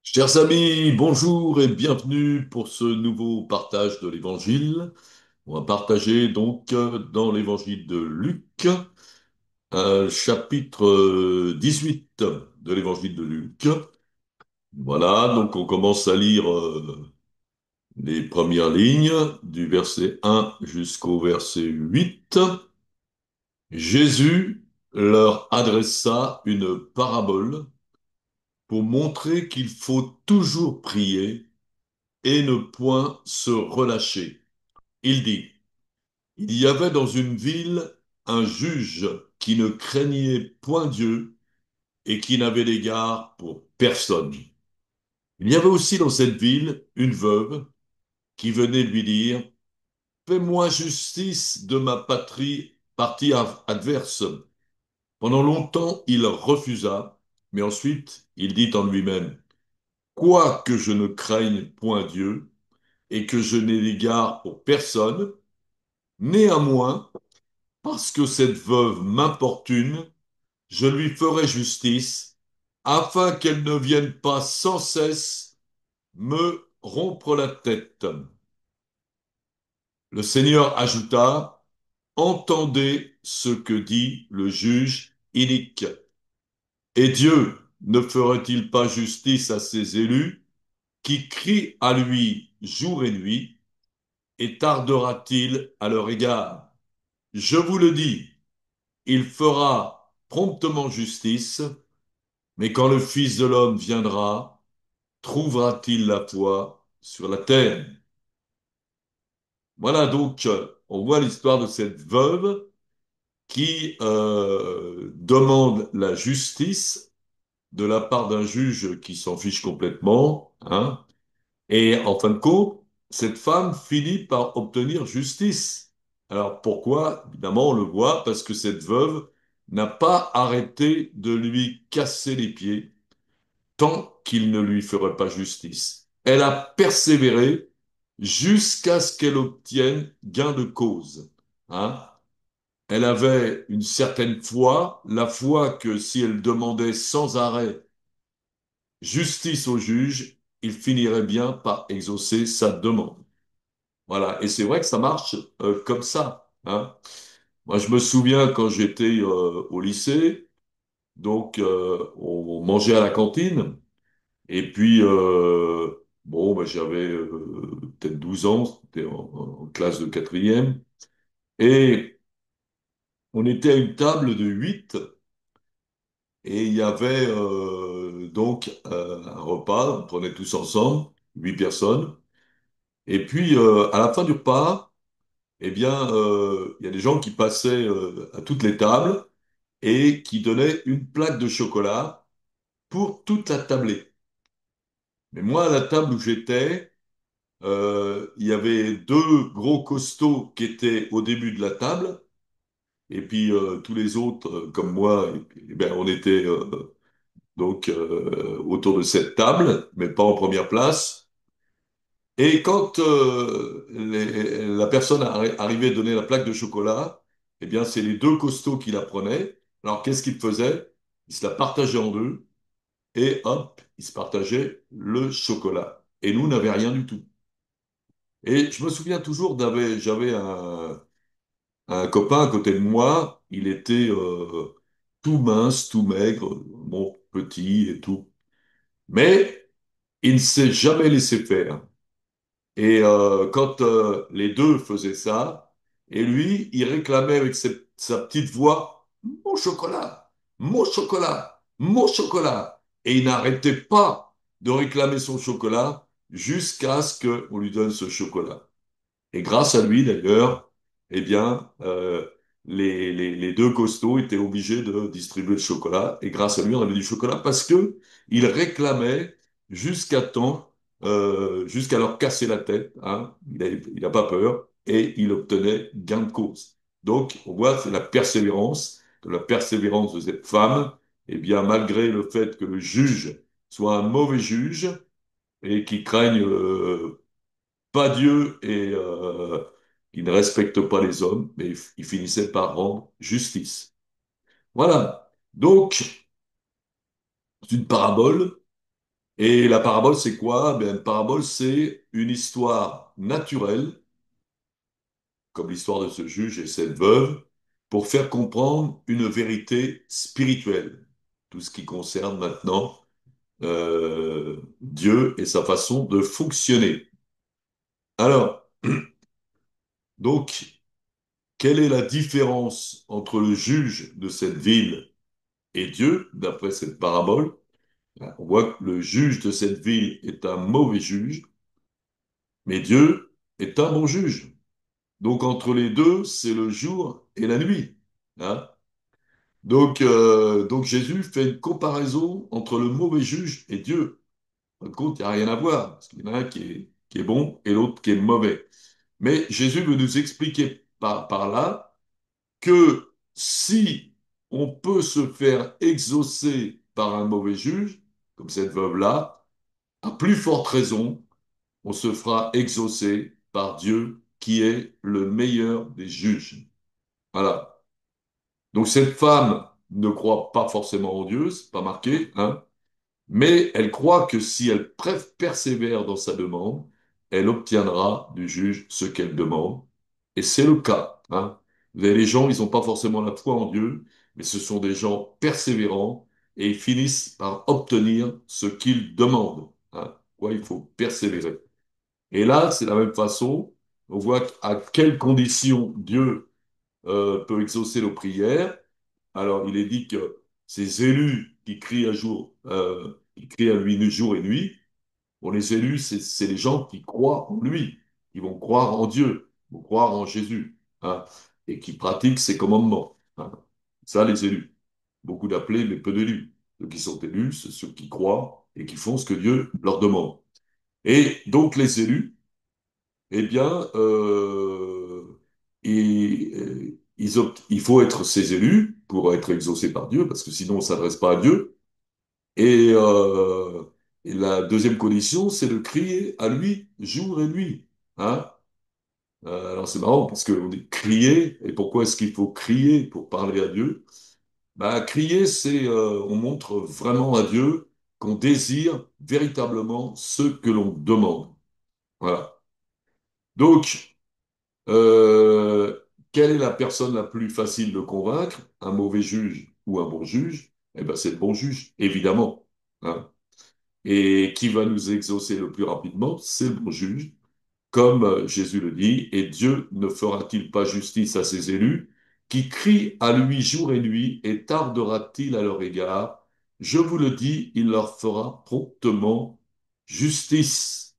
Chers amis, bonjour et bienvenue pour ce nouveau partage de l'Évangile. On va partager donc dans l'Évangile de Luc, chapitre 18 de l'Évangile de Luc. Voilà, donc on commence à lire les premières lignes du verset 1 jusqu'au verset 8. Jésus leur adressa une parabole pour montrer qu'il faut toujours prier et ne point se relâcher. Il dit, il y avait dans une ville un juge qui ne craignait point Dieu et qui n'avait d'égard pour personne. Il y avait aussi dans cette ville une veuve qui venait lui dire, fais-moi justice de ma partie adverse. Pendant longtemps, il refusa, mais ensuite il dit en lui-même, quoique je ne craigne point Dieu et que je n'ai d'égard pour personne, néanmoins, parce que cette veuve m'importune, je lui ferai justice, afin qu'elle ne vienne pas sans cesse me rompre la tête. Le Seigneur ajouta, entendez ce que dit le juge inique. Et Dieu ne ferait-il pas justice à ses élus qui crient à lui jour et nuit, et tardera-t-il à leur égard? Je vous le dis, il fera promptement justice, mais quand le Fils de l'homme viendra, trouvera-t-il la foi sur la terre? Voilà donc, on voit l'histoire de cette veuve qui demande la justice de la part d'un juge qui s'en fiche complètement, hein. Et en fin de compte, cette femme finit par obtenir justice. Alors pourquoi? Évidemment, on le voit parce que cette veuve n'a pas arrêté de lui casser les pieds tant qu'il ne lui ferait pas justice. Elle a persévéré jusqu'à ce qu'elle obtienne gain de cause, hein. Elle avait une certaine foi, la foi que si elle demandait sans arrêt justice au juge, il finirait bien par exaucer sa demande. Voilà, et c'est vrai que ça marche comme ça, hein. Moi, je me souviens quand j'étais au lycée, donc on mangeait à la cantine, et puis bon, bah, j'avais peut-être 12 ans, c'était en classe de quatrième, et on était à une table de 8, et il y avait donc un repas, on prenait tous ensemble, 8 personnes, et puis à la fin du repas, eh bien, il y a des gens qui passaient à toutes les tables et qui donnaient une plaque de chocolat pour toute la tablée. Mais moi, à la table où j'étais, il y avait deux gros costauds qui étaient au début de la table, et puis tous les autres, comme moi, eh ben, on était donc autour de cette table, mais pas en première place. Et quand la personne arrivait à donner la plaque de chocolat, eh bien, c'est les deux costauds qui la prenaient. Alors, qu'est-ce qu'ils faisaient? Ils se la partageaient en deux et hop, ils se partageaient le chocolat. Et nous, on n'avait rien du tout. Et je me souviens toujours, j'avais un copain à côté de moi, il était tout mince, tout maigre, bon, petit et tout. Mais il ne s'est jamais laissé faire. Et quand les deux faisaient ça, et lui, il réclamait avec sa petite voix, mon chocolat, mon chocolat, mon chocolat. Et il n'arrêtait pas de réclamer son chocolat jusqu'à ce qu'on lui donne ce chocolat. Et grâce à lui, d'ailleurs, eh bien, les deux costauds étaient obligés de distribuer le chocolat. Et grâce à lui, on avait du chocolat parce que il réclamait jusqu'à temps, jusqu'à leur casser la tête, hein. Il n'a pas peur et il obtenait gain de cause. Donc, on voit, c'est la persévérance de cette femme. Eh bien, malgré le fait que le juge soit un mauvais juge et qui craigne pas Dieu et qui ne respecte pas les hommes, mais il finissait par rendre justice. Voilà. Donc, c'est une parabole Et la parabole, c'est quoi? Ben, une parabole, c'est une histoire naturelle, comme l'histoire de ce juge et cette veuve, pour faire comprendre une vérité spirituelle. Tout ce qui concerne maintenant Dieu et sa façon de fonctionner. Alors, donc, quelle est la différence entre le juge de cette ville et Dieu, d'après cette parabole? On voit que le juge de cette ville est un mauvais juge, mais Dieu est un bon juge. Donc entre les deux, c'est le jour et la nuit. Hein. Donc Jésus fait une comparaison entre le mauvais juge et Dieu. En fin de compte, il n'y a rien à voir, parce qu'il y en a un qui est bon et l'autre qui est mauvais. Mais Jésus veut nous expliquer par là que si on peut se faire exaucer par un mauvais juge, comme cette veuve-là, à plus forte raison, on se fera exaucer par Dieu qui est le meilleur des juges. Voilà. Donc cette femme ne croit pas forcément en Dieu, c'est pas marqué, hein, mais elle croit que si elle persévère dans sa demande, elle obtiendra du juge ce qu'elle demande. Et c'est le cas, hein. Vous avez les gens, ils n'ont pas forcément la foi en Dieu, mais ce sont des gens persévérants et ils finissent par obtenir ce qu'ils demandent. Hein. Quoi, il faut persévérer. Et là, c'est la même façon. On voit à quelles conditions Dieu peut exaucer nos prières. Alors, il est dit que ces élus qui crient à lui jour et nuit, pour les élus, c'est les gens qui croient en lui, qui vont croire en Dieu, qui vont croire en Jésus, hein, et qui pratiquent ses commandements. Hein. Ça, les élus. Beaucoup d'appelés, mais peu d'élus. Ceux qui sont élus, c'est ceux qui croient et qui font ce que Dieu leur demande. Et donc, les élus, eh bien, il faut être ses élus pour être exaucé par Dieu, parce que sinon on ne s'adresse pas à Dieu. Et, euh, et la deuxième condition, c'est de crier à lui jour et nuit. Hein. Alors c'est marrant parce qu'on dit crier, et pourquoi est-ce qu'il faut crier pour parler à Dieu? Bah, crier, on montre vraiment à Dieu qu'on désire véritablement ce que l'on demande. Voilà. Donc, Euh, quelle est la personne la plus facile de convaincre? Un mauvais juge ou un bon juge? Eh ben, c'est le bon juge, évidemment. Hein. Et qui va nous exaucer le plus rapidement? C'est le bon juge, comme Jésus le dit. Et Dieu ne fera-t-il pas justice à ses élus, qui crient à lui jour et nuit, et tardera-t-il à leur égard? Je vous le dis, il leur fera promptement justice.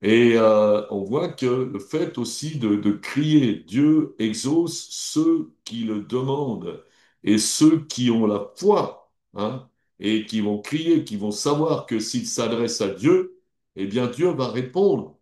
Et on voit que le fait aussi de crier, Dieu exauce ceux qui le demandent et ceux qui ont la foi, hein, et qui vont crier, qui vont savoir que s'ils s'adressent à Dieu, eh bien Dieu va répondre.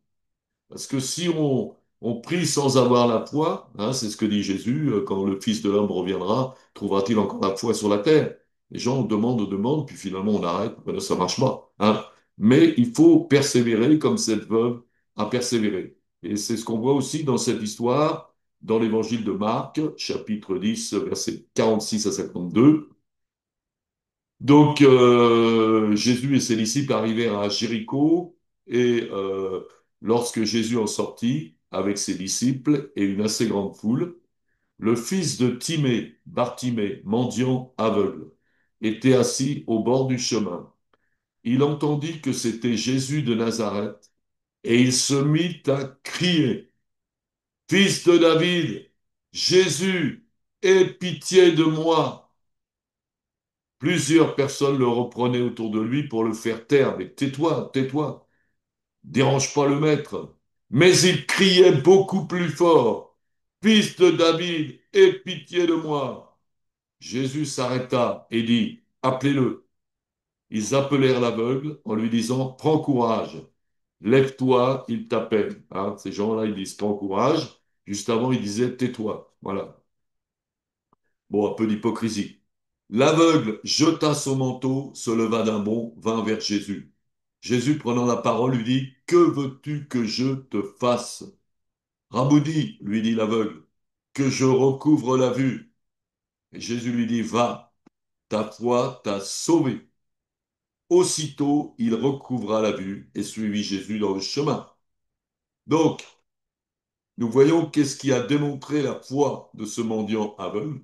Parce que si on prie sans avoir la foi, hein, c'est ce que dit Jésus, quand le Fils de l'homme reviendra, trouvera-t-il encore la foi sur la terre? Les gens demandent, puis finalement on arrête, ben là, ça marche pas. Hein. Mais il faut persévérer comme cette veuve a persévéré. Et c'est ce qu'on voit aussi dans cette histoire, dans l'évangile de Marc, chapitre 10, versets 46 à 52. Donc, Jésus et ses disciples arrivèrent à Jéricho et lorsque Jésus en sortit avec ses disciples et une assez grande foule, le fils de Timée, Bartimée, mendiant aveugle, était assis au bord du chemin. Il entendit que c'était Jésus de Nazareth et il se mit à crier, Fils de David, Jésus, aie pitié de moi. Plusieurs personnes le reprenaient autour de lui pour le faire taire. Mais tais-toi, tais-toi, dérange pas le maître. Mais il criait beaucoup plus fort. Fils de David, aie pitié de moi. Jésus s'arrêta et dit, appelez-le. Ils appelèrent l'aveugle en lui disant, prends courage, lève-toi, il t'appelle. Hein, ces gens-là, ils disent, prends courage. Juste avant, ils disaient, tais-toi. Voilà. Bon, un peu d'hypocrisie. L'aveugle jeta son manteau, se leva d'un bond, vint vers Jésus. Jésus, prenant la parole, lui dit, que veux-tu que je te fasse? Raboudi, lui dit l'aveugle, que je recouvre la vue. Et Jésus lui dit, va, ta foi t'a sauvé. Aussitôt, il recouvra la vue et suivit Jésus dans le chemin. Donc, nous voyons qu'est-ce qui a démontré la foi de ce mendiant aveugle.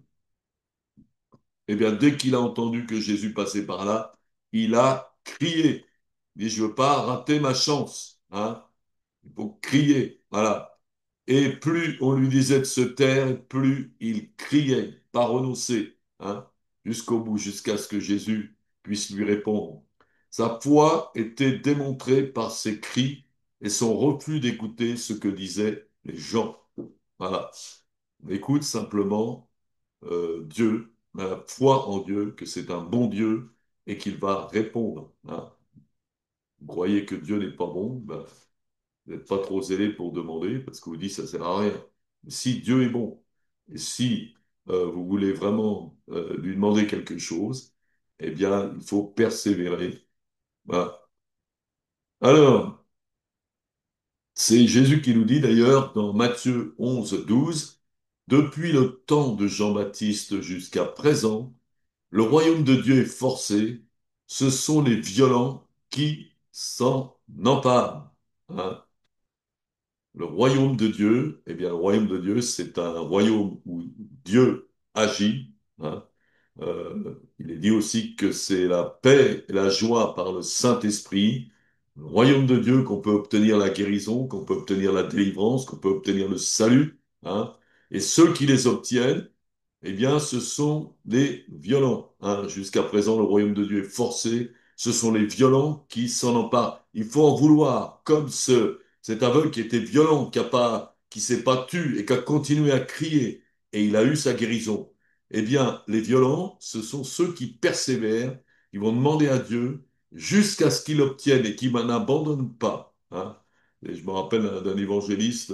Eh bien, dès qu'il a entendu que Jésus passait par là, il a crié. Il dit, je veux pas rater ma chance, hein. Il faut crier, voilà. Et plus on lui disait de se taire, plus il criait, pas renoncer, hein, jusqu'au bout, jusqu'à ce que Jésus puisse lui répondre. Sa foi était démontrée par ses cris et son refus d'écouter ce que disaient les gens. Voilà. Écoute simplement Dieu, la foi en Dieu, que c'est un bon Dieu et qu'il va répondre, hein. Vous croyez que Dieu n'est pas bon, ben, vous n'êtes pas trop zélé pour demander, parce que vous dites ça sert à rien. Mais si Dieu est bon, et si vous voulez vraiment lui demander quelque chose, eh bien, il faut persévérer. Voilà. Alors, c'est Jésus qui nous dit d'ailleurs dans Matthieu 11, 12, depuis le temps de Jean-Baptiste jusqu'à présent, le royaume de Dieu est forcé, ce sont les violents qui s'en emparent. Hein. Le royaume de Dieu, eh bien, le royaume de Dieu, c'est un royaume où Dieu agit, hein. Il est dit aussi que c'est la paix et la joie par le Saint-Esprit. Le royaume de Dieu qu'on peut obtenir la guérison, qu'on peut obtenir la délivrance, qu'on peut obtenir le salut, hein. Et ceux qui les obtiennent, eh bien, ce sont les violents, hein. Jusqu'à présent, le royaume de Dieu est forcé. Ce sont les violents qui s'en emparent. Il faut en vouloir, comme cet aveugle qui était violent, qui s'est pas tu et qui a continué à crier, et il a eu sa guérison. Eh bien, les violents, ce sont ceux qui persévèrent, qui vont demander à Dieu jusqu'à ce qu'il obtienne et qui n'abandonnent pas, hein. Et je me rappelle d'un évangéliste,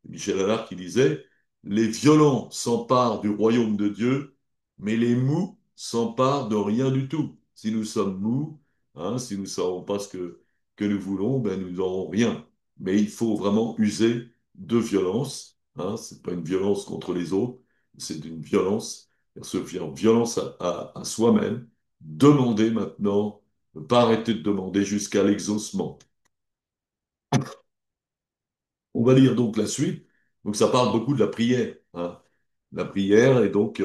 Michel Allard, qui disait, les violents s'emparent du royaume de Dieu, mais les mous s'emparent de rien du tout. Si nous sommes mous, hein, si nous ne savons pas que nous voulons, ben nous n'aurons rien. Mais il faut vraiment user de violence. Hein, c'est pas une violence contre les autres, c'est une violence, se faire violence à soi-même. Demander maintenant, ne pas arrêter de demander jusqu'à l'exaucement. On va lire donc la suite. Donc ça parle beaucoup de la prière, hein. La prière, et donc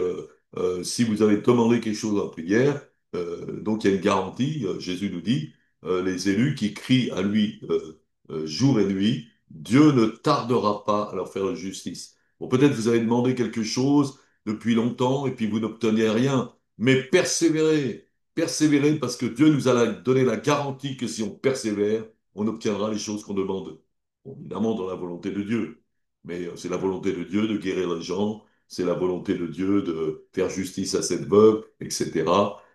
si vous avez demandé quelque chose en prière, donc il y a une garantie, Jésus nous dit, les élus qui crient à lui jour et nuit, Dieu ne tardera pas à leur faire justice. Bon, peut-être vous avez demandé quelque chose depuis longtemps et puis vous n'obtenez rien, mais persévérez, persévérez parce que Dieu nous a donné la garantie que si on persévère, on obtiendra les choses qu'on demande. Bon, évidemment dans la volonté de Dieu, mais c'est la volonté de Dieu de guérir les gens, c'est la volonté de Dieu de faire justice à cette veuve, etc.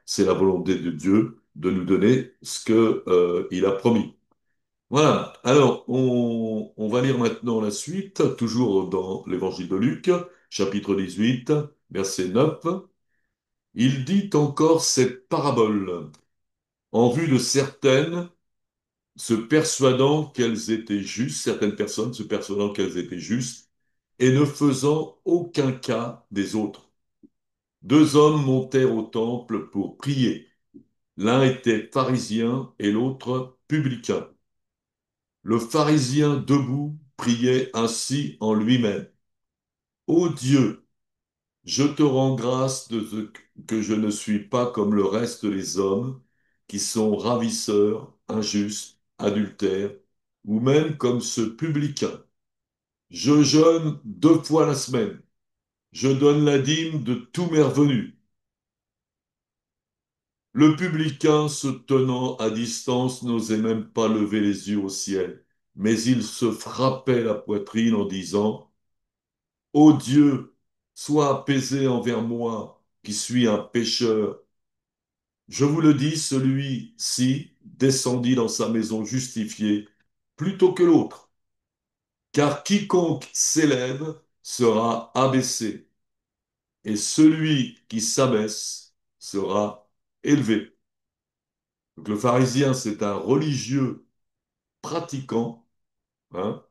C'est la volonté de Dieu de nous donner ce que, il a promis. Voilà. Alors, on va lire maintenant la suite, toujours dans l'évangile de Luc, chapitre 18, verset 9. Il dit encore cette parabole en vue de certaines se persuadant qu'elles étaient justes, certaines personnes se persuadant qu'elles étaient justes et ne faisant aucun cas des autres. Deux hommes montèrent au temple pour prier. L'un était pharisien et l'autre publicain. Le pharisien debout priait ainsi en lui-même. Ô Dieu, je te rends grâce de ce que je ne suis pas comme le reste des hommes qui sont ravisseurs, injustes, adultères, ou même comme ce publicain. Je jeûne 2 fois la semaine. Je donne la dîme de tous mes revenus. Le publicain, se tenant à distance, n'osait même pas lever les yeux au ciel, mais il se frappait la poitrine en disant, Ô Dieu, sois apaisé envers moi, qui suis un pécheur. Je vous le dis, celui-ci descendit dans sa maison justifié plutôt que l'autre, car quiconque s'élève sera abaissé, et celui qui s'abaisse sera élevé. Donc le pharisien, c'est un religieux pratiquant, hein,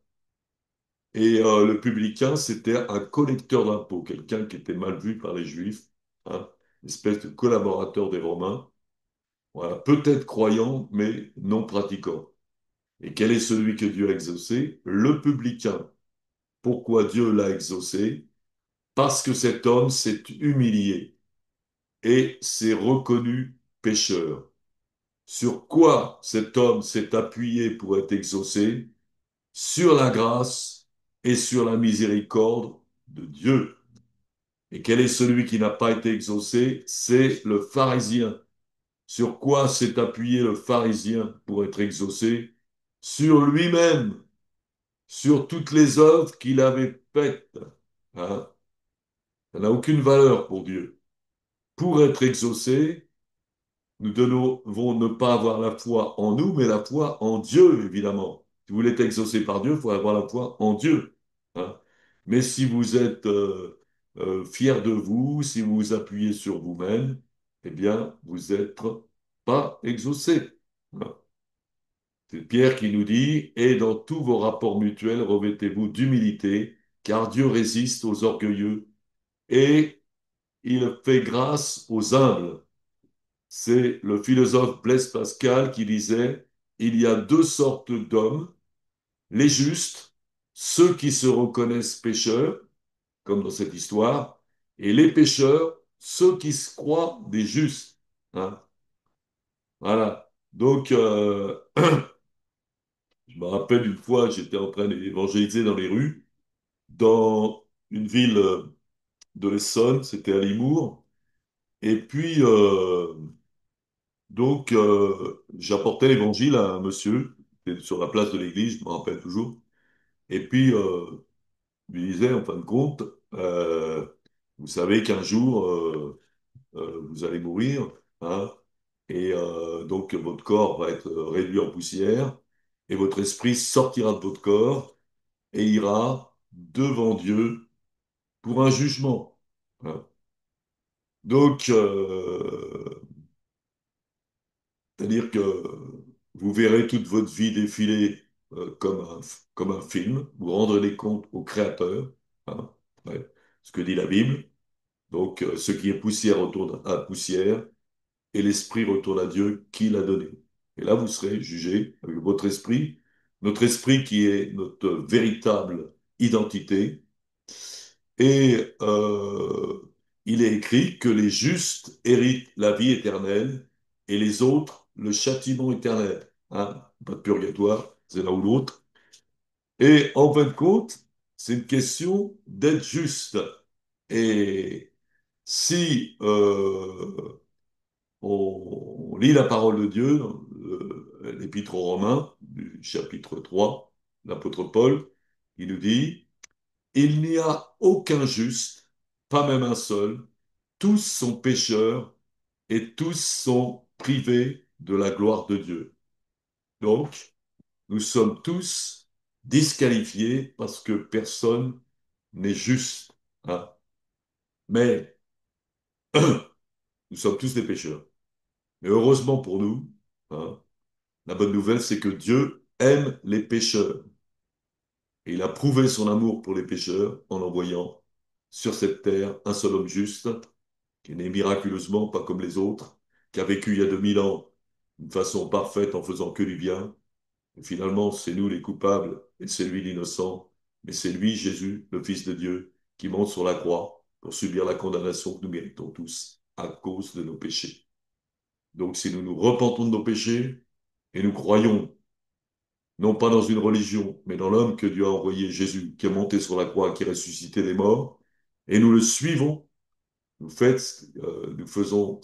et le publicain, c'était un collecteur d'impôts, quelqu'un qui était mal vu par les Juifs, hein, une espèce de collaborateur des Romains. Voilà, peut-être croyant, mais non pratiquant. Et quel est celui que Dieu a exaucé? Le publicain. Pourquoi Dieu l'a exaucé? Parce que cet homme s'est humilié et s'est reconnu pécheur. Sur quoi cet homme s'est appuyé pour être exaucé? Sur la grâce et sur la miséricorde de Dieu. Et quel est celui qui n'a pas été exaucé? C'est le pharisien. Sur quoi s'est appuyé le pharisien pour être exaucé? Sur lui-même, sur toutes les œuvres qu'il avait faites. Hein? Ça n'a aucune valeur pour Dieu. Pour être exaucé, nous devons ne pas avoir la foi en nous, mais la foi en Dieu, évidemment. Si vous voulez être exaucé par Dieu, il faut avoir la foi en Dieu. Hein. Mais si vous êtes fier de vous, si vous vous appuyez sur vous-même, eh bien, vous n'êtes pas exaucé. Hein. C'est Pierre qui nous dit, et dans tous vos rapports mutuels, revêtez-vous d'humilité, car Dieu résiste aux orgueilleux et il fait grâce aux humbles. C'est le philosophe Blaise Pascal qui disait, il y a deux sortes d'hommes, les justes, ceux qui se reconnaissent pécheurs, comme dans cette histoire, et les pécheurs, ceux qui se croient des justes. Hein. Voilà. Donc, je me rappelle une fois, j'étais en train d'évangéliser dans les rues, dans une ville de l'Essonne, c'était à Limours, et puis j'apportais l'évangile à un monsieur qui était sur la place de l'église, je me rappelle toujours. Et puis, je lui disais, en fin de compte, vous savez qu'un jour, vous allez mourir, hein, et donc votre corps va être réduit en poussière, et votre esprit sortira de votre corps et ira devant Dieu pour un jugement. Hein. Donc, c'est-à-dire que vous verrez toute votre vie défiler comme un film, vous rendrez les comptes au Créateur, hein, ouais, ce que dit la Bible. Donc, ce qui est poussière retourne à poussière, et l'esprit retourne à Dieu qui l'a donné. Et là, vous serez jugé avec votre esprit, notre esprit qui est notre véritable identité. Et il est écrit que les justes héritent la vie éternelle et les autres le châtiment éternel. Hein? Pas de purgatoire, c'est l'un ou l'autre. Et en fin de compte, c'est une question d'être juste. Et si on lit la parole de Dieu, dans l'Épître aux Romains, du chapitre 3, l'apôtre Paul, il nous dit, il n'y a aucun juste, pas même un seul, tous sont pécheurs et tous sont privés de la gloire de Dieu. Donc, nous sommes tous disqualifiés parce que personne n'est juste. Hein. Mais nous sommes tous des pécheurs. Mais heureusement pour nous, hein, la bonne nouvelle, c'est que Dieu aime les pécheurs. Et il a prouvé son amour pour les pécheurs en envoyant sur cette terre un seul homme juste, qui est né miraculeusement, pas comme les autres, qui a vécu il y a 2000 ans d'une façon parfaite en faisant que du bien. Et finalement, c'est nous les coupables et c'est lui l'innocent. Mais c'est lui, Jésus, le Fils de Dieu, qui monte sur la croix pour subir la condamnation que nous méritons tous à cause de nos péchés. Donc si nous nous repentons de nos péchés et nous croyons non pas dans une religion, mais dans l'homme que Dieu a envoyé, Jésus, qui est monté sur la croix, qui est ressuscité des morts, et nous le suivons, nous faisons,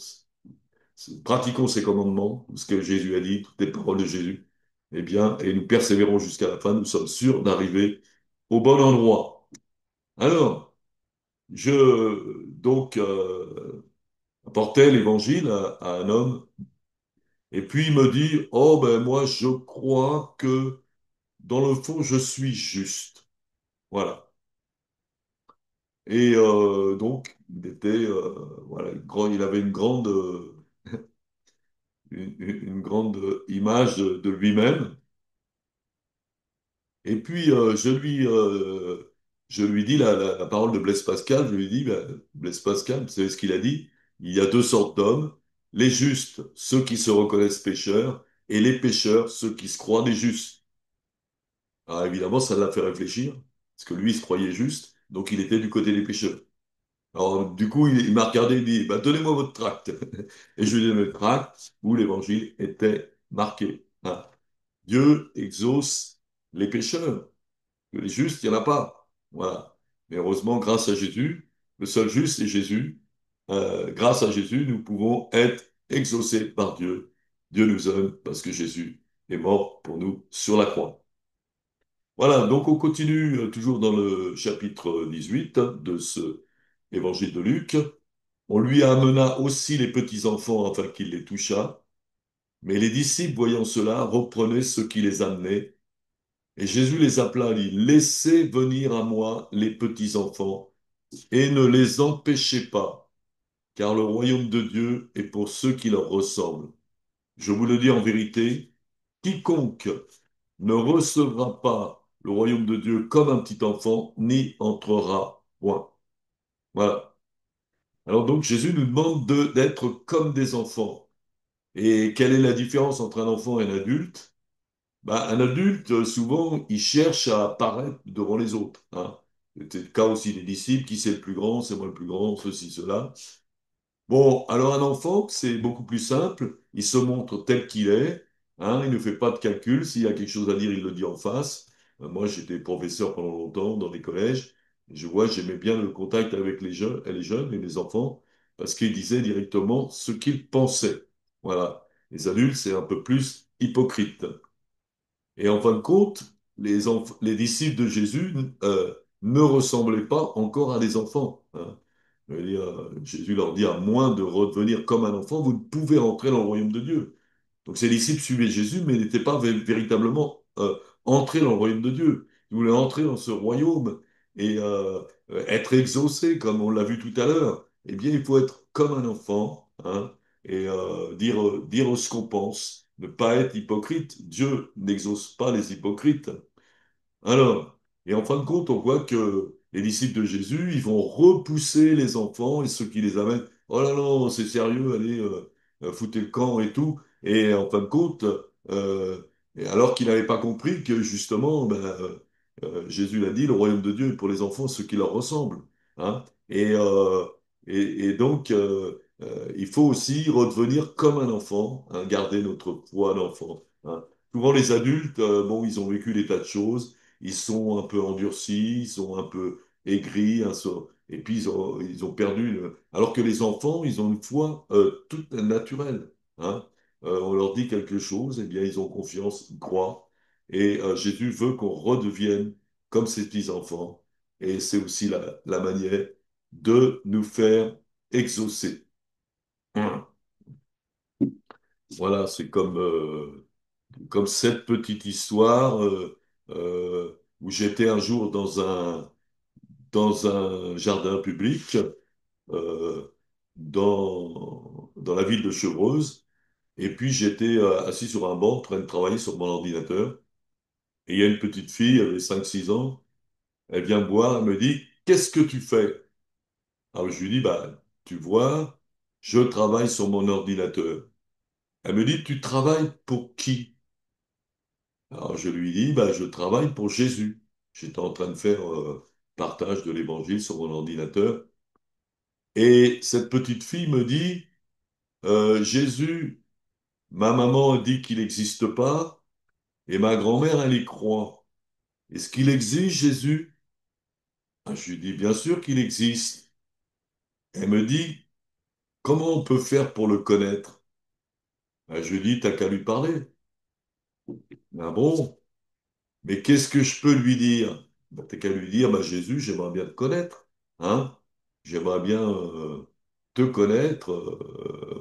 pratiquons ses commandements, ce que Jésus a dit, toutes les paroles de Jésus, eh bien, et nous persévérons jusqu'à la fin, nous sommes sûrs d'arriver au bon endroit. Alors, je apportais l'évangile à un homme, et puis il me dit, oh ben moi je crois que dans le fond je suis juste. Voilà. Et donc, voilà, il avait une grande image de lui-même. Et puis, je lui dis la parole de Blaise Pascal. Je lui dis, ben, Blaise Pascal, vous savez ce qu'il a dit? Il y a deux sortes d'hommes, les justes, ceux qui se reconnaissent pécheurs, et les pécheurs, ceux qui se croient des justes. Alors évidemment, ça l'a fait réfléchir, parce que lui, il se croyait juste, donc il était du côté des pécheurs. Alors du coup, il m'a regardé et dit, bah, donnez-moi votre tract. Et je lui ai donné le tract où l'évangile était marqué, hein. Dieu exauce les pécheurs. Les justes, il n'y en a pas. Voilà. Mais heureusement, grâce à Jésus, le seul juste est Jésus. Grâce à Jésus, nous pouvons être exaucés par Dieu. Dieu nous aime parce que Jésus est mort pour nous sur la croix. Voilà, donc on continue toujours dans le chapitre 18 de ce évangile de Luc. On lui amena aussi les petits-enfants afin qu'il les touchât. Mais les disciples, voyant cela, reprenaient ceux qui les amenaient. Et Jésus les appela, dit, laissez venir à moi les petits-enfants et ne les empêchez pas, car le royaume de Dieu est pour ceux qui leur ressemblent. Je vous le dis en vérité, quiconque ne recevra pas le royaume de Dieu comme un petit enfant, n'y entrera point. Voilà. Alors donc Jésus nous demande d'être comme des enfants. Et quelle est la différence entre un enfant et un adulte? Bah, un adulte, souvent, il cherche à apparaître devant les autres, hein. C'était le cas aussi des disciples, qui c'est le plus grand, c'est moi le plus grand, ceci, cela. Bon, alors un enfant, c'est beaucoup plus simple, il se montre tel qu'il est, hein, il ne fait pas de calcul, s'il y a quelque chose à dire, il le dit en face. Moi, j'étais professeur pendant longtemps dans les collèges, et je vois, j'aimais bien le contact avec les jeunes et les enfants, parce qu'ils disaient directement ce qu'ils pensaient. Voilà. Les adultes, c'est un peu plus hypocrite. Et en fin de compte, les disciples de Jésus ne ressemblaient pas encore à des enfants, hein. Je veux dire, Jésus leur dit, à moins de redevenir comme un enfant, vous ne pouvez entrer dans le royaume de Dieu. Donc ces disciples suivaient Jésus, mais n'étaient pas véritablement entrés dans le royaume de Dieu. Ils voulaient entrer dans ce royaume et être exaucés, comme on l'a vu tout à l'heure. Eh bien, il faut être comme un enfant, hein, et dire ce qu'on pense, ne pas être hypocrite. Dieu n'exauce pas les hypocrites. Alors, et en fin de compte, on voit que les disciples de Jésus, ils vont repousser les enfants et ceux qui les amènent. Oh là là, c'est sérieux, allez, foutez le camp et tout. Et en fin de compte, et alors qu'ils n'avaient pas compris que justement, ben, Jésus l'a dit, le royaume de Dieu est pour les enfants, ceux qui leur ressemblent, hein. Et donc, il faut aussi redevenir comme un enfant, hein, garder notre foi d'enfant, hein. Souvent, les adultes, bon, ils ont vécu des tas de choses. Ils sont un peu endurcis, ils sont un peu aigris, hein, et puis ils ont perdu. Alors que les enfants, ils ont une foi toute naturelle, hein. On leur dit quelque chose, eh bien ils ont confiance, ils croient. Et Jésus veut qu'on redevienne comme ces petits-enfants. Et c'est aussi la manière de nous faire exaucer. Voilà, c'est comme cette petite histoire où j'étais un jour dans un jardin public dans la ville de Chevreuse. Et puis j'étais assis sur un banc en train de travailler sur mon ordinateur. Et il y a une petite fille, elle avait 5 6 ans, elle vient me voir, elle me dit, qu'est-ce que tu fais? Alors je lui dis, bah, tu vois, je travaille sur mon ordinateur. Elle me dit, tu travailles pour qui? Alors je lui dis, bah, je travaille pour Jésus. J'étais en train de faire partage de l'évangile sur mon ordinateur. Et cette petite fille me dit, Jésus, ma maman dit qu'il n'existe pas et ma grand-mère, elle y croit. Est-ce qu'il existe, Jésus? Ah, je lui dis, bien sûr qu'il existe. Elle me dit, comment on peut faire pour le connaître? Ah, je lui dis, t'as qu'à lui parler. Ah bon? Mais qu'est-ce que je peux lui dire? Bah, t'as qu'à lui dire, bah, Jésus, j'aimerais bien te connaître, hein? J'aimerais bien te connaître.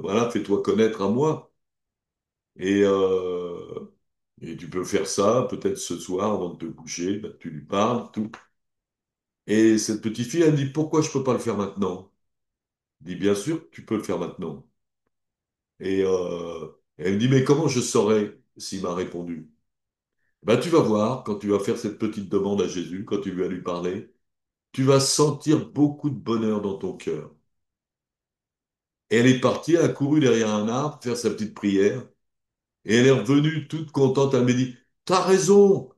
Voilà, fais-toi connaître à moi. Et, euh, et tu peux faire ça, peut-être ce soir, avant de te coucher, bah, tu lui parles, tout. Et cette petite fille, elle me dit, pourquoi je peux pas le faire maintenant? Je dis, bien sûr, tu peux le faire maintenant. Et elle me dit, mais comment je saurais s'il m'a répondu? Ben, tu vas voir, quand tu vas faire cette petite demande à Jésus, quand tu vas lui parler, tu vas sentir beaucoup de bonheur dans ton cœur. Et elle est partie, elle a couru derrière un arbre, faire sa petite prière. Et elle est revenue toute contente. Elle m'a dit, t'as raison,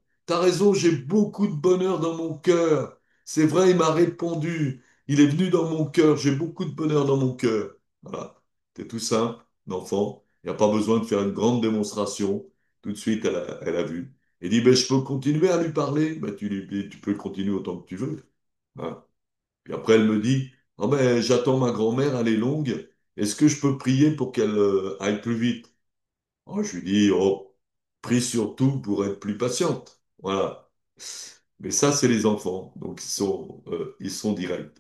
j'ai beaucoup de bonheur dans mon cœur. C'est vrai, il m'a répondu. Il est venu dans mon cœur. J'ai beaucoup de bonheur dans mon cœur. Voilà. C'est tout simple, l'enfant. Il n'y a pas besoin de faire une grande démonstration. Tout de suite, elle a vu. Elle dit, ben, je peux continuer à lui parler. Ben, tu peux continuer autant que tu veux. Hein. Puis après, elle me dit, oh, ben, j'attends ma grand-mère, elle est longue. Est-ce que je peux prier pour qu'elle aille plus vite? Oh, je lui dis, oh, prie surtout pour être plus patiente. Voilà. Mais ça, c'est les enfants. Donc, ils sont directs.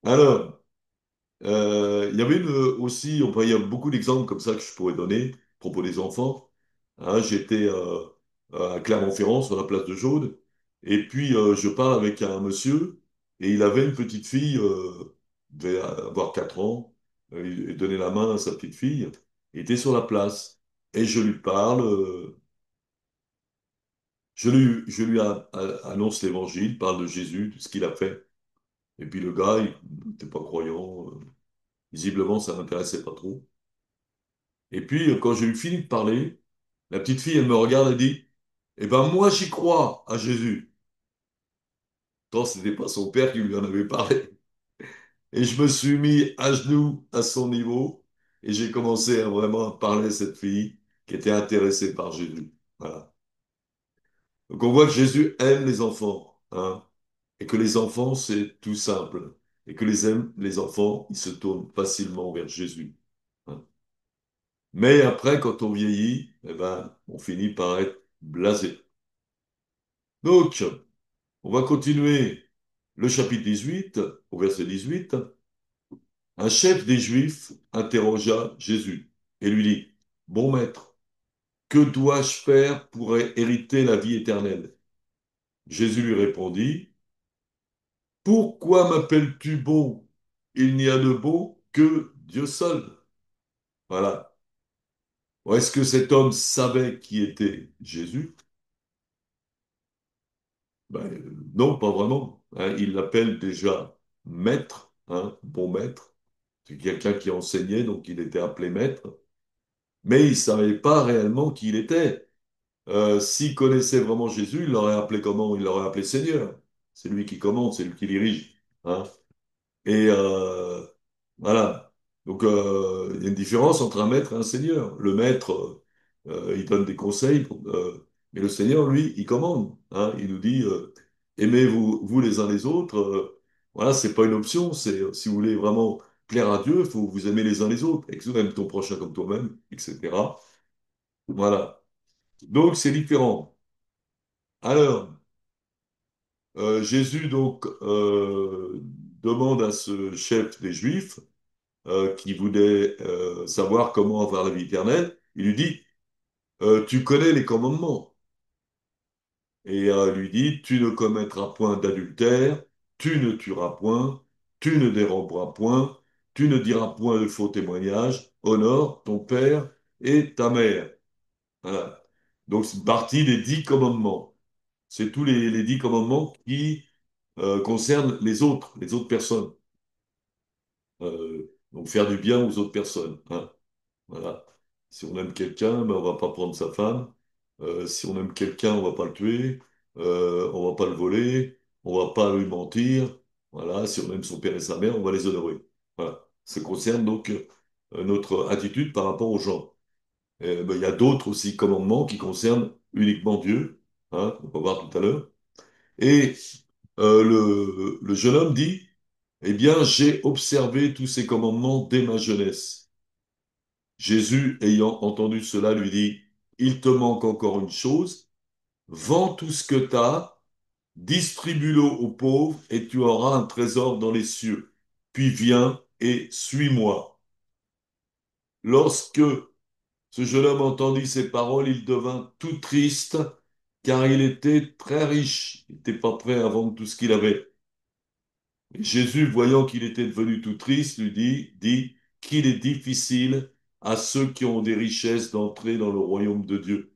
Alors, il y avait aussi, enfin, il y a beaucoup d'exemples comme ça que je pourrais donner à propos des enfants. Hein, j'étais à Clermont-Ferrand, sur la place de Jaude, et puis je parle avec un monsieur, et il avait une petite fille, devait avoir 4 ans, il donnait la main à sa petite fille, il était sur la place, et je lui parle, je lui annonce l'évangile, parle de Jésus, de ce qu'il a fait, et puis le gars, il n'était pas croyant, visiblement ça n'intéressait pas trop. Et puis, quand j'ai eu fini de parler, la petite fille, elle me regarde et dit, eh ben moi j'y crois à Jésus. Tant c'était pas son père qui lui en avait parlé. Et je me suis mis à genoux à son niveau et j'ai commencé à vraiment parler à cette fille qui était intéressée par Jésus. Voilà. Donc on voit que Jésus aime les enfants, hein, et que les enfants, c'est tout simple. Et que les enfants, ils se tournent facilement vers Jésus. Hein. Mais après, quand on vieillit, eh ben, on finit par être blasé. Donc, on va continuer le chapitre 18, au verset 18. Un chef des Juifs interrogea Jésus et lui dit, bon maître, que dois-je faire pour hériter la vie éternelle? Jésus lui répondit, pourquoi m'appelles-tu bon? Il n'y a de bon que Dieu seul. Voilà. Bon, est-ce que cet homme savait qui était Jésus? Ben, non, pas vraiment. Hein. Il l'appelle déjà maître, hein, bon maître. C'est quelqu'un qui enseignait, donc il était appelé maître. Mais il ne savait pas réellement qui il était. S'il connaissait vraiment Jésus, il l'aurait appelé comment? Il l'aurait appelé Seigneur. C'est lui qui commande, c'est lui qui dirige. Hein. Et voilà. Donc il y a une différence entre un maître et un seigneur. Le maître, il donne des conseils, mais le seigneur, lui, il commande. Hein. Il nous dit, aimez-vous vous les uns les autres. Voilà, c'est pas une option. C'est si vous voulez vraiment plaire à Dieu, il faut vous aimer les uns les autres. Et que tu aimes ton prochain comme toi-même, etc. Voilà. Donc c'est différent. Alors, Jésus donc demande à ce chef des Juifs qui voulait savoir comment avoir la vie éternelle, il lui dit, tu connais les commandements. Et lui dit, tu ne commettras point d'adultère, tu ne tueras point, tu ne déroberas point, tu ne diras point de faux témoignages, honore ton père et ta mère. Voilà. Donc c'est une partie des 10 commandements. C'est tous les 10 commandements qui concernent les autres personnes. Donc faire du bien aux autres personnes. Hein. Voilà. Si on aime quelqu'un, ben, on va pas prendre sa femme. Si on aime quelqu'un, on va pas le tuer. On va pas le voler. On va pas lui mentir. Voilà. Si on aime son père et sa mère, on va les honorer. Voilà. Ça concerne donc notre attitude par rapport aux gens. Ben, il y a d'autres aussi commandements qui concernent uniquement Dieu. Hein, on va voir tout à l'heure. Et le jeune homme dit, eh bien, j'ai observé tous ces commandements dès ma jeunesse. Jésus, ayant entendu cela, lui dit, il te manque encore une chose, vends tout ce que tu as, distribue-le aux pauvres, et tu auras un trésor dans les cieux. Puis viens et suis-moi. Lorsque ce jeune homme entendit ces paroles, il devint tout triste, car il était très riche. Il n'était pas prêt à vendre tout ce qu'il avait. Et Jésus, voyant qu'il était devenu tout triste, lui dit qu'il est difficile à ceux qui ont des richesses d'entrer dans le royaume de Dieu.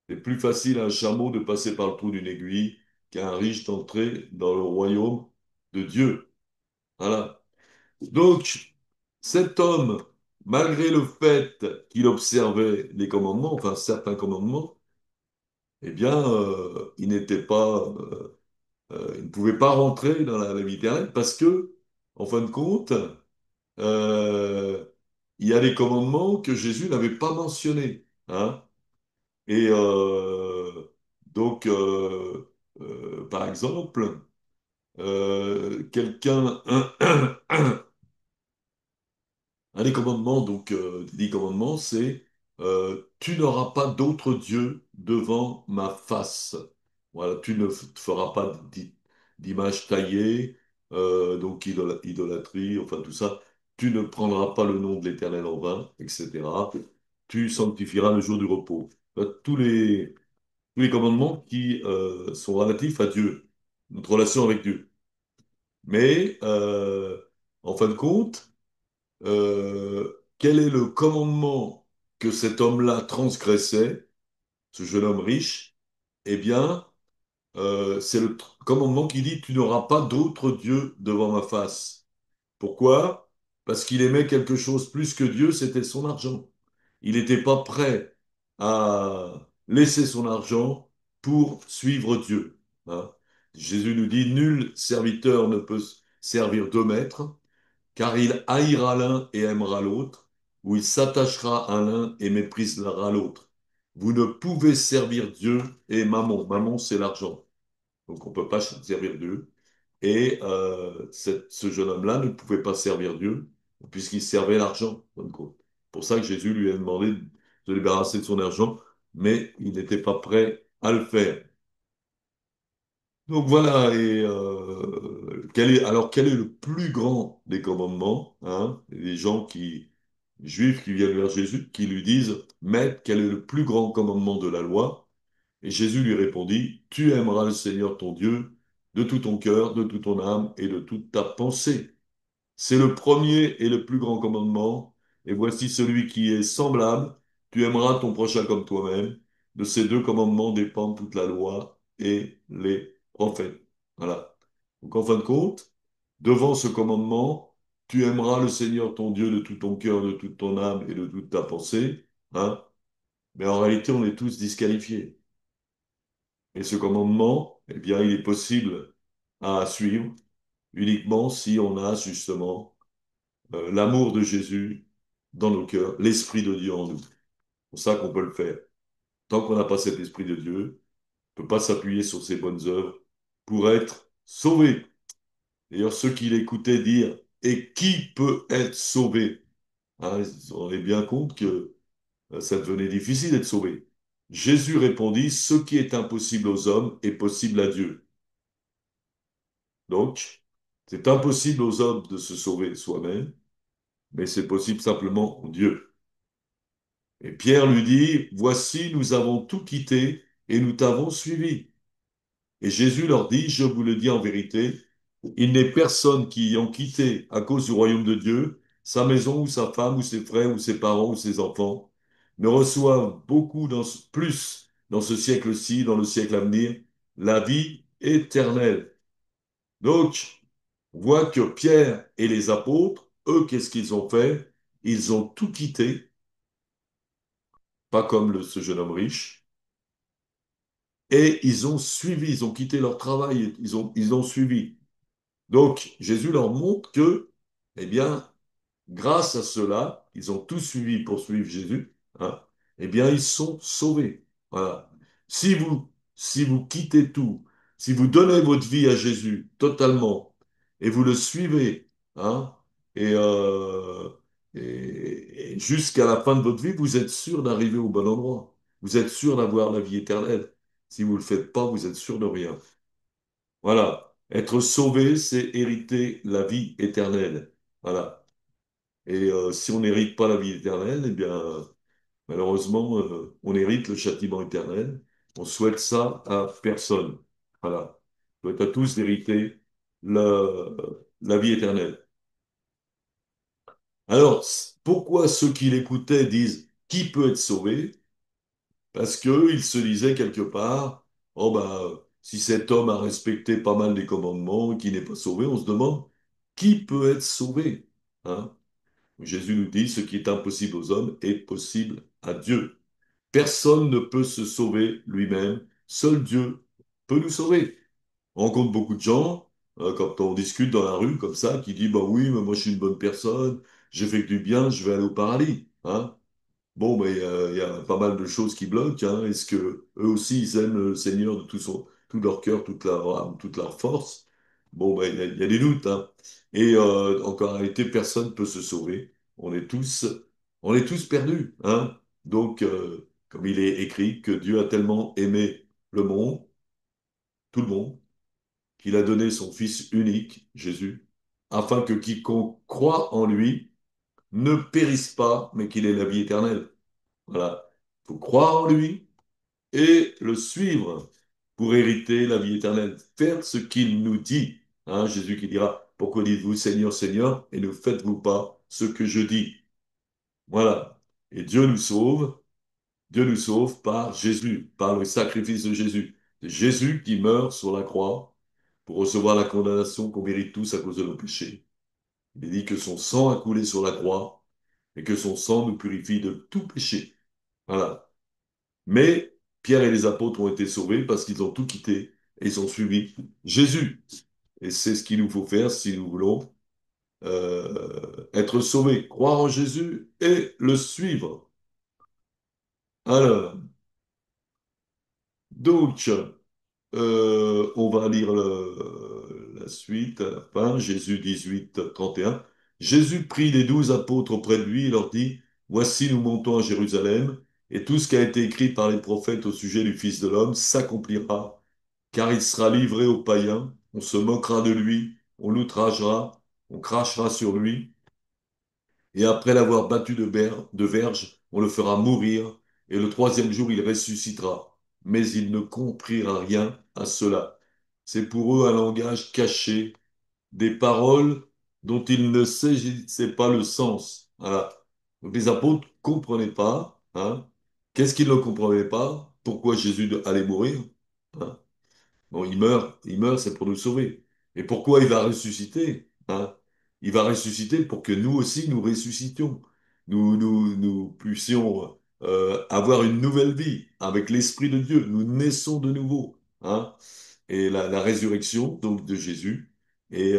C'est plus facile à un chameau de passer par le trou d'une aiguille qu'à un riche d'entrer dans le royaume de Dieu. Voilà. Donc, Cet homme, malgré le fait qu'il observait les commandements, enfin certains commandements, eh bien, il n'était pas, il ne pouvait pas rentrer dans la vie éternelle parce que, en fin de compte, euh, il y a des commandements que Jésus n'avait pas mentionnés, hein. Et donc, par exemple, quelqu'un, un des commandements, donc des 10 commandements, c'est tu n'auras pas d'autre Dieu devant ma face. Voilà, tu ne te feras pas d'image taillée, donc idolâtrie, enfin tout ça. Tu ne prendras pas le nom de l'Éternel en vain, etc. Tu sanctifieras le jour du repos. Tous les commandements qui sont relatifs à Dieu, notre relation avec Dieu. Mais en fin de compte, quel est le commandement que cet homme-là transgressait, ce jeune homme riche? Eh bien, c'est le commandement qui dit, tu n'auras pas d'autre Dieu devant ma face. Pourquoi? Parce qu'il aimait quelque chose plus que Dieu, c'était son argent. Il n'était pas prêt à laisser son argent pour suivre Dieu, hein. Jésus nous dit, nul serviteur ne peut servir deux maîtres, car il haïra l'un et aimera l'autre, ou il s'attachera à l'un et méprisera l'autre. Vous ne pouvez servir Dieu et Mammon. Mammon, c'est l'argent. Donc on ne peut pas servir Dieu. Et ce jeune homme-là ne pouvait pas servir Dieu, puisqu'il servait l'argent, en fin de compte. C'est pour ça que Jésus lui a demandé de se débarrasser de son argent, mais il n'était pas prêt à le faire. Donc voilà, et alors quel est le plus grand des commandements, hein? Les gens les Juifs qui viennent vers Jésus, qui lui disent, Maître, quel est le plus grand commandement de la loi? Et Jésus lui répondit, tu aimeras le Seigneur ton Dieu de tout ton cœur, de toute ton âme et de toute ta pensée. C'est le premier et le plus grand commandement. Et voici celui qui est semblable. Tu aimeras ton prochain comme toi-même. De ces deux commandements dépendent toute la loi et les prophètes. Voilà. Donc en fin de compte, devant ce commandement, tu aimeras le Seigneur ton Dieu de tout ton cœur, de toute ton âme et de toute ta pensée, hein. Mais en réalité, on est tous disqualifiés. Et ce commandement, eh bien, il est possible à suivre uniquement si on a justement l'amour de Jésus dans nos cœurs, l'Esprit de Dieu en nous. C'est pour ça qu'on peut le faire. Tant qu'on n'a pas cet Esprit de Dieu, on ne peut pas s'appuyer sur ses bonnes œuvres pour être sauvé. D'ailleurs, ceux qui l'écoutaient dire, et qui peut être sauvé? Hein, ils se rendaient bien compte que ça devenait difficile d'être sauvé. Jésus répondit, ce qui est impossible aux hommes est possible à Dieu. Donc, c'est impossible aux hommes de se sauver soi-même, mais c'est possible simplement en Dieu. Et Pierre lui dit, voici, nous avons tout quitté et nous t'avons suivi. Et Jésus leur dit, je vous le dis en vérité, il n'est personne qui, ayant quitté à cause du royaume de Dieu, sa maison ou sa femme ou ses frères ou ses parents ou ses enfants, ne reçoive beaucoup plus dans ce siècle-ci, dans le siècle à venir, la vie éternelle. Donc, on voit que Pierre et les apôtres, eux, qu'est-ce qu'ils ont fait? Ils ont tout quitté, pas comme ce jeune homme riche, et ils ont suivi, ils ont quitté leur travail, ils ont suivi. Donc, Jésus leur montre que, eh bien, grâce à cela, ils ont tous suivi pour suivre Jésus, hein, eh bien, ils sont sauvés. Voilà. Si vous quittez tout, si vous donnez votre vie à Jésus totalement et vous le suivez, hein, et, euh, et jusqu'à la fin de votre vie, vous êtes sûr d'arriver au bon endroit. Vous êtes sûr d'avoir la vie éternelle. Si vous ne le faites pas, vous êtes sûr de rien. Voilà. Être sauvé, c'est hériter la vie éternelle. Voilà. Et si on n'hérite pas la vie éternelle, eh bien, malheureusement, on hérite le châtiment éternel. On souhaite ça à personne. Voilà. On souhaite à tous d'hériter la, la vie éternelle. Alors, pourquoi ceux qui l'écoutaient disent qui peut être sauvé? Parce qu'ils se disaient quelque part, oh ben, si cet homme a respecté pas mal des commandements, qui n'est pas sauvé, on se demande qui peut être sauvé, hein? Jésus nous dit, ce qui est impossible aux hommes est possible à Dieu. Personne ne peut se sauver lui-même. Seul Dieu peut nous sauver. On rencontre beaucoup de gens, quand on discute dans la rue comme ça, qui disent, bah oui, mais moi je suis une bonne personne, j'ai fait que du bien, je vais aller au paradis. Hein. Bon, mais il y a pas mal de choses qui bloquent. Hein. Est-ce que eux aussi ils aiment le Seigneur de tout leur cœur, toute leur âme, toute leur force? Bon, ben, il y a des doutes. Hein. Et en réalité, personne ne peut se sauver. On est tous perdus. Hein. Donc, comme il est écrit, que Dieu a tellement aimé le monde, tout le monde, qu'il a donné son Fils unique, Jésus, afin que quiconque croit en lui ne périsse pas, mais qu'il ait la vie éternelle. Voilà. Il faut croire en lui et le suivre pour hériter la vie éternelle. Faire ce qu'il nous dit. Hein, Jésus qui dira, pourquoi dites-vous Seigneur, Seigneur, et ne faites-vous pas ce que je dis? Voilà. Et Dieu nous sauve par Jésus, par le sacrifice de Jésus. C'est Jésus qui meurt sur la croix pour recevoir la condamnation qu'on mérite tous à cause de nos péchés. Il est dit que son sang a coulé sur la croix et que son sang nous purifie de tout péché. Voilà. Mais Pierre et les apôtres ont été sauvés parce qu'ils ont tout quitté et ils ont suivi Jésus. Et c'est ce qu'il nous faut faire si nous voulons être sauvés. Croire en Jésus et le suivre. Alors, donc, on va lire la suite à la fin, Jésus 18, 31. Jésus prit les 12 apôtres auprès de lui et leur dit, voici, nous montons à Jérusalem, et tout ce qui a été écrit par les prophètes au sujet du Fils de l'homme s'accomplira, car il sera livré aux païens, on se moquera de lui, on l'outragera, on crachera sur lui, et après l'avoir battu de verge, on le fera mourir, et le troisième jour il ressuscitera. Mais ils ne comprirent rien à cela. C'est pour eux un langage caché, des paroles dont ils ne saisissaient pas le sens. Voilà. Donc les apôtres ne comprenaient pas. Hein. Qu'est-ce qu'ils ne comprenaient pas? Pourquoi Jésus allait mourir? Hein. Bon, il meurt, c'est pour nous sauver. Et pourquoi il va ressusciter? Hein? Il va ressusciter pour que nous aussi, nous ressuscitions. Nous puissions avoir une nouvelle vie avec l'Esprit de Dieu. Nous naissons de nouveau. Hein? Et la résurrection donc de Jésus, et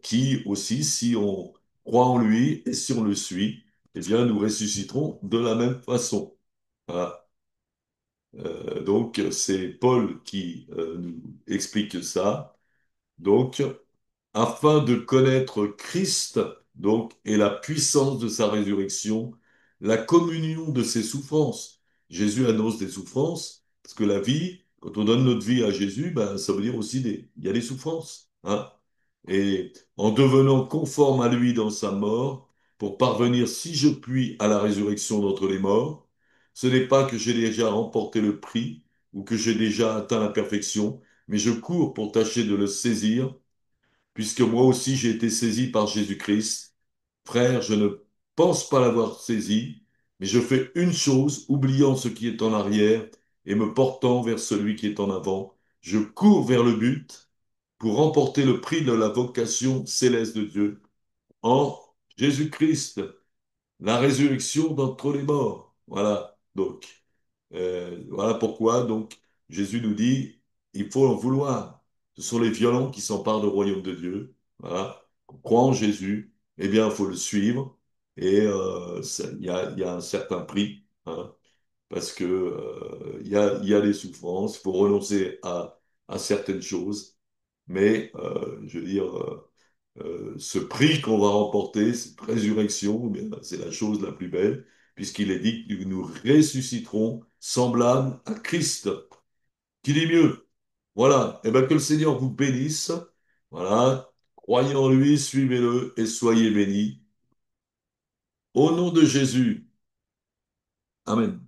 qui aussi, si on croit en lui et si on le suit, eh bien, nous ressusciterons de la même façon. Voilà. Donc, c'est Paul qui nous explique ça. Donc, afin de connaître Christ, donc, et la puissance de sa résurrection, la communion de ses souffrances. Jésus annonce des souffrances, parce que la vie, quand on donne notre vie à Jésus, ben, ça veut dire aussi il y a des souffrances, hein. Et en devenant conforme à lui dans sa mort, pour parvenir, si je puis, à la résurrection d'entre les morts, ce n'est pas que j'ai déjà remporté le prix ou que j'ai déjà atteint la perfection, mais je cours pour tâcher de le saisir puisque moi aussi j'ai été saisi par Jésus-Christ. Frère, je ne pense pas l'avoir saisi, mais je fais une chose, oubliant ce qui est en arrière et me portant vers celui qui est en avant. Je cours vers le but pour remporter le prix de la vocation céleste de Dieu en Jésus-Christ, la résurrection d'entre les morts. Voilà, donc. Voilà pourquoi, donc, Jésus nous dit, il faut en vouloir. Ce sont les violents qui s'emparent du royaume de Dieu. Voilà. On croit en Jésus, eh bien, il faut le suivre. Et il y a un certain prix, hein, parce que il y a des souffrances, il faut renoncer à certaines choses. Mais, je veux dire, ce prix qu'on va remporter, cette résurrection, eh bien, c'est la chose la plus belle, puisqu'il est dit que nous ressusciterons semblables à Christ. Qui dit mieux? Voilà. Et bien que le Seigneur vous bénisse. Voilà. Croyez en lui, suivez-le et soyez bénis. Au nom de Jésus. Amen.